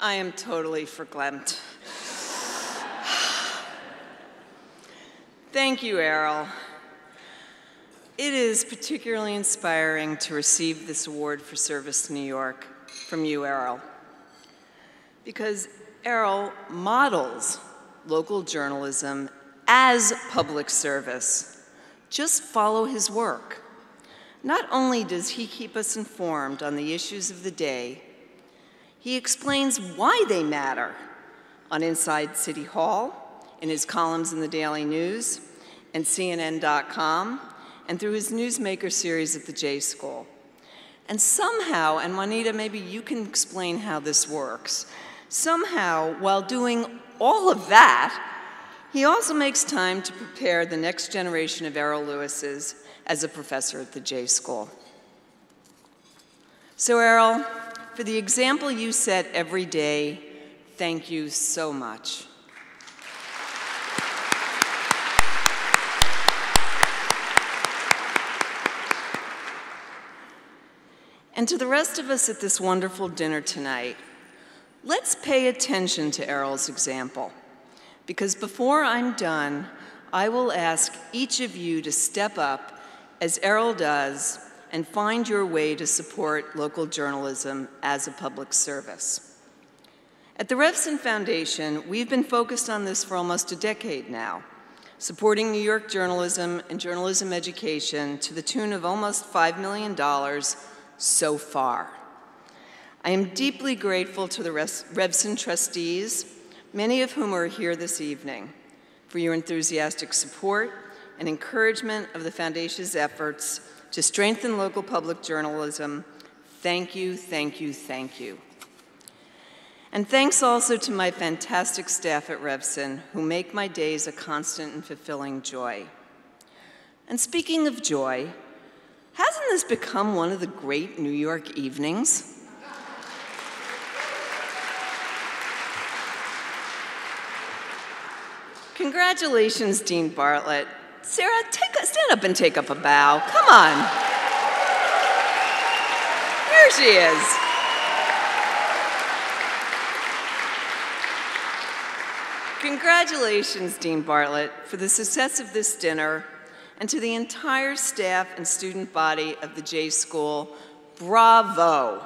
I am totally verklempt. Thank you, Errol. It is particularly inspiring to receive this award for service to New York from you, Errol, because Errol models local journalism as public service. Just follow his work. Not only does he keep us informed on the issues of the day, he explains why they matter on Inside City Hall, in his columns in the Daily News, and CNN.com, and through his Newsmaker series at the J School. And somehow, and Juanita, maybe you can explain how this works, somehow, while doing all of that, he also makes time to prepare the next generation of Errol Lewises as a professor at the J School. So Errol, for the example you set every day, thank you so much. And to the rest of us at this wonderful dinner tonight, let's pay attention to Errol's example, because before I'm done, I will ask each of you to step up, as Errol does, and find your way to support local journalism as a public service. At the Revson Foundation, we've been focused on this for almost a decade now, supporting New York journalism and journalism education to the tune of almost $5 million so far. I am deeply grateful to the Revson trustees, many of whom are here this evening, for your enthusiastic support and encouragement of the Foundation's efforts to strengthen local public journalism. Thank you, thank you, thank you. And thanks also to my fantastic staff at Revson, who make my days a constant and fulfilling joy. And speaking of joy, hasn't this become one of the great New York evenings? Congratulations, Dean Bartlett. Sarah, stand up and take up a bow. Come on. Here she is. Congratulations, Dean Bartlett, for the success of this dinner, and to the entire staff and student body of the J School, bravo.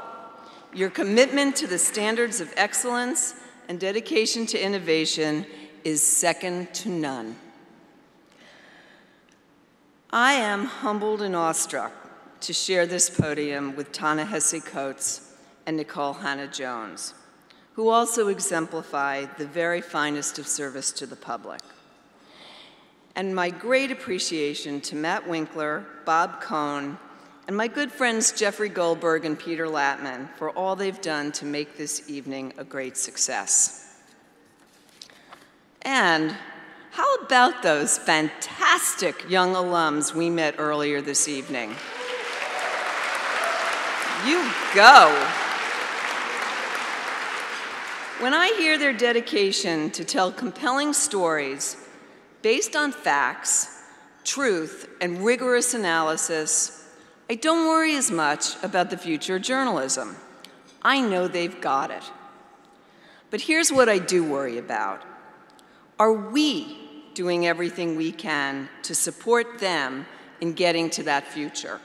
Your commitment to the standards of excellence and dedication to innovation is second to none. I am humbled and awestruck to share this podium with Ta-Nehisi Coates and Nicole Hannah-Jones, who also exemplify the very finest of service to the public. And my great appreciation to Matt Winkler, Bob Cohn, and my good friends Jeffrey Goldberg and Peter Latman for all they've done to make this evening a great success. And how about those fantastic young alums we met earlier this evening? You go. When I hear their dedication to tell compelling stories based on facts, truth, and rigorous analysis, I don't worry as much about the future of journalism. I know they've got it. But here's what I do worry about. Are we doing everything we can to support them in getting to that future?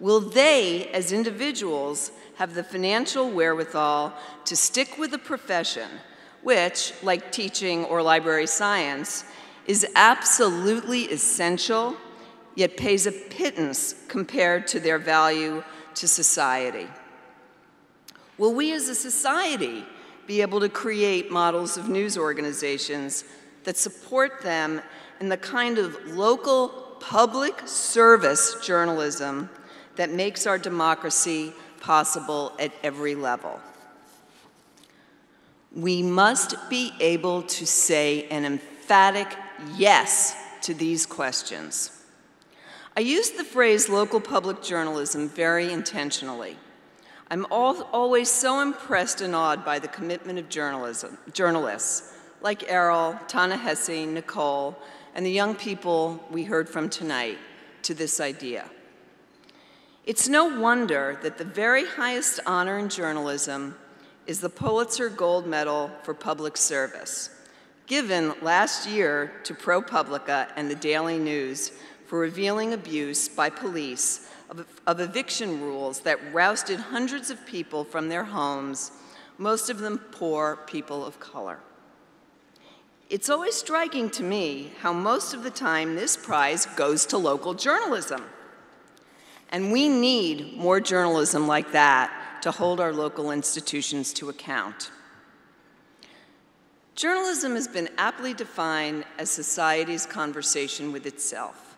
Will they, as individuals, have the financial wherewithal to stick with a profession which, like teaching or library science, is absolutely essential, yet pays a pittance compared to their value to society? Will we as a society be able to create models of news organizations that support them in the kind of local public service journalism that makes our democracy possible at every level? We must be able to say an emphatic yes to these questions. I use the phrase local public journalism very intentionally. I'm always so impressed and awed by the commitment of journalists like Errol, Ta-Nehisi, Nicole, and the young people we heard from tonight to this idea. It's no wonder that the very highest honor in journalism is the Pulitzer Gold Medal for Public Service, given last year to ProPublica and the Daily News for revealing abuse by police of eviction rules that rousted hundreds of people from their homes, most of them poor people of color. It's always striking to me how most of the time this prize goes to local journalism. And we need more journalism like that to hold our local institutions to account. Journalism has been aptly defined as society's conversation with itself.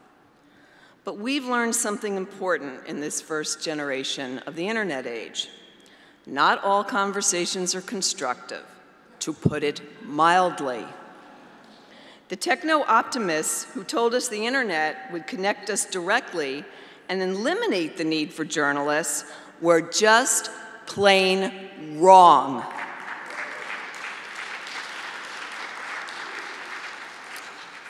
But we've learned something important in this first generation of the internet age. Not all conversations are constructive, to put it mildly. The techno-optimists who told us the internet would connect us directly and eliminate the need for journalists were just plain wrong.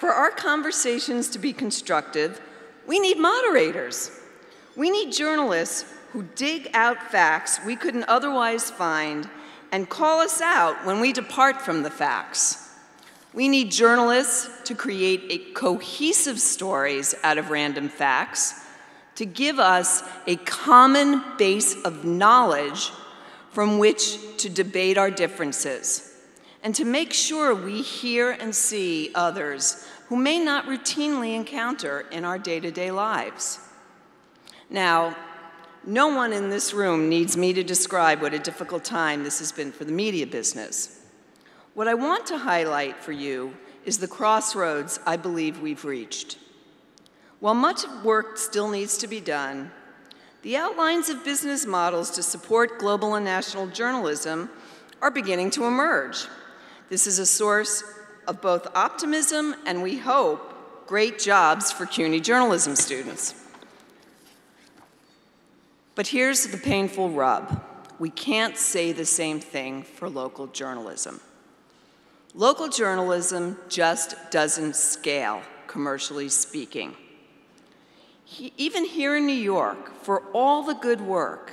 For our conversations to be constructive, we need moderators. We need journalists who dig out facts we couldn't otherwise find and call us out when we depart from the facts. We need journalists to create cohesive stories out of random facts, to give us a common base of knowledge from which to debate our differences, and to make sure we hear and see others who may not routinely encounter in our day-to-day lives. Now, no one in this room needs me to describe what a difficult time this has been for the media business. What I want to highlight for you is the crossroads I believe we've reached. While much work still needs to be done, the outlines of business models to support global and national journalism are beginning to emerge. This is a source of both optimism and, we hope, great jobs for CUNY journalism students. But here's the painful rub. We can't say the same thing for local journalism. Local journalism just doesn't scale, commercially speaking. Even here in New York, for all the good work,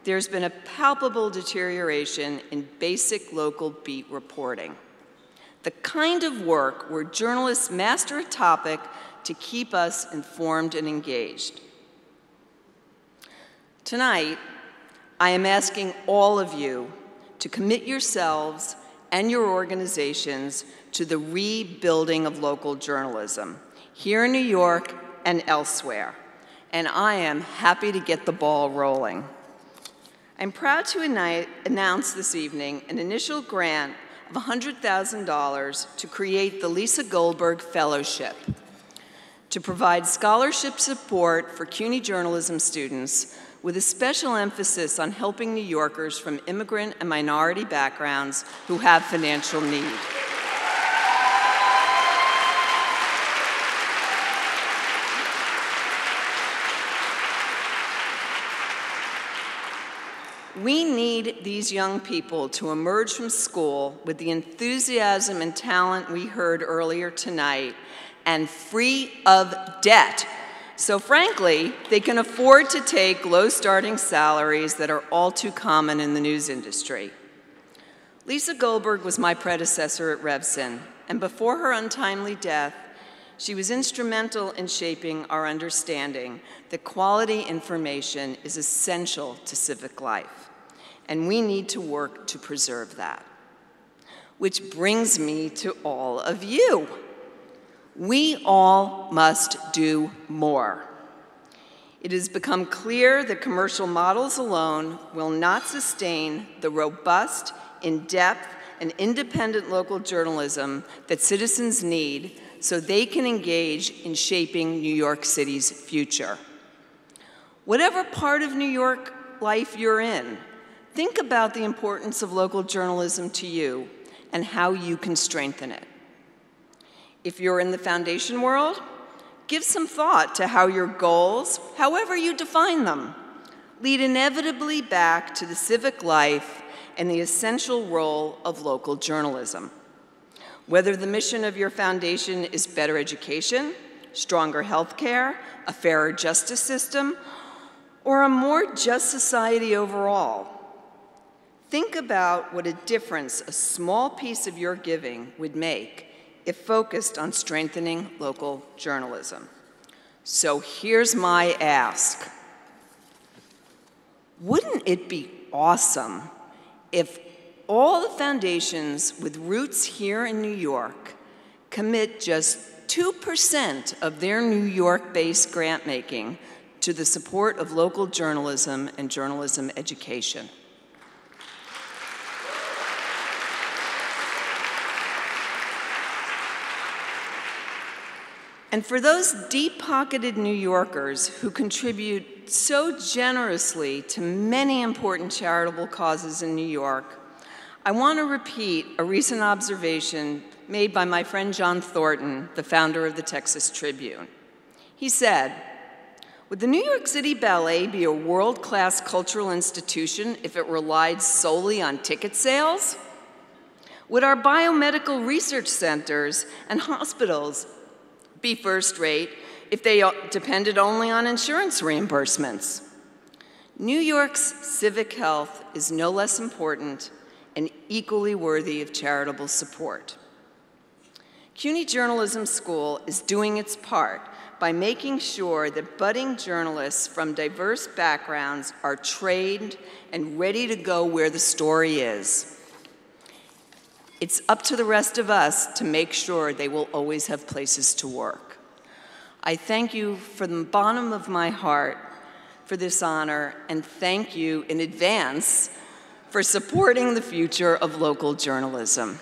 there's been a palpable deterioration in basic local beat reporting. The kind of work where journalists master a topic to keep us informed and engaged. Tonight, I am asking all of you to commit yourselves and your organizations to the rebuilding of local journalism here in New York and elsewhere, and I am happy to get the ball rolling. I'm proud to announce this evening an initial grant of $100,000 to create the Lisa Goldberg Fellowship, to provide scholarship support for CUNY journalism students with a special emphasis on helping New Yorkers from immigrant and minority backgrounds who have financial need. We need these young people to emerge from school with the enthusiasm and talent we heard earlier tonight and free of debt. So frankly, they can afford to take low starting salaries that are all too common in the news industry. Lisa Goldberg was my predecessor at Revson, and before her untimely death, she was instrumental in shaping our understanding that quality information is essential to civic life, and we need to work to preserve that. Which brings me to all of you. We all must do more. It has become clear that commercial models alone will not sustain the robust, in-depth, and independent local journalism that citizens need so they can engage in shaping New York City's future. Whatever part of New York life you're in, think about the importance of local journalism to you and how you can strengthen it. If you're in the foundation world, give some thought to how your goals, however you define them, lead inevitably back to the civic life and the essential role of local journalism. Whether the mission of your foundation is better education, stronger health care, a fairer justice system, or a more just society overall, Think about what a difference a small piece of your giving would make if focused on strengthening local journalism. So here's my ask. Wouldn't it be awesome if all the foundations with roots here in New York commit just 2% of their New York-based grant-making to the support of local journalism and journalism education? And for those deep-pocketed New Yorkers who contribute so generously to many important charitable causes in New York, I want to repeat a recent observation made by my friend John Thornton, the founder of the Texas Tribune. He said, "Would the New York City Ballet be a world-class cultural institution if it relied solely on ticket sales? Would our biomedical research centers and hospitals be first-rate if they depended only on insurance reimbursements? New York's civic health is no less important and equally worthy of charitable support." CUNY Journalism School is doing its part by making sure that budding journalists from diverse backgrounds are trained and ready to go where the story is. It's up to the rest of us to make sure they will always have places to work. I thank you from the bottom of my heart for this honor, and thank you in advance for supporting the future of local journalism.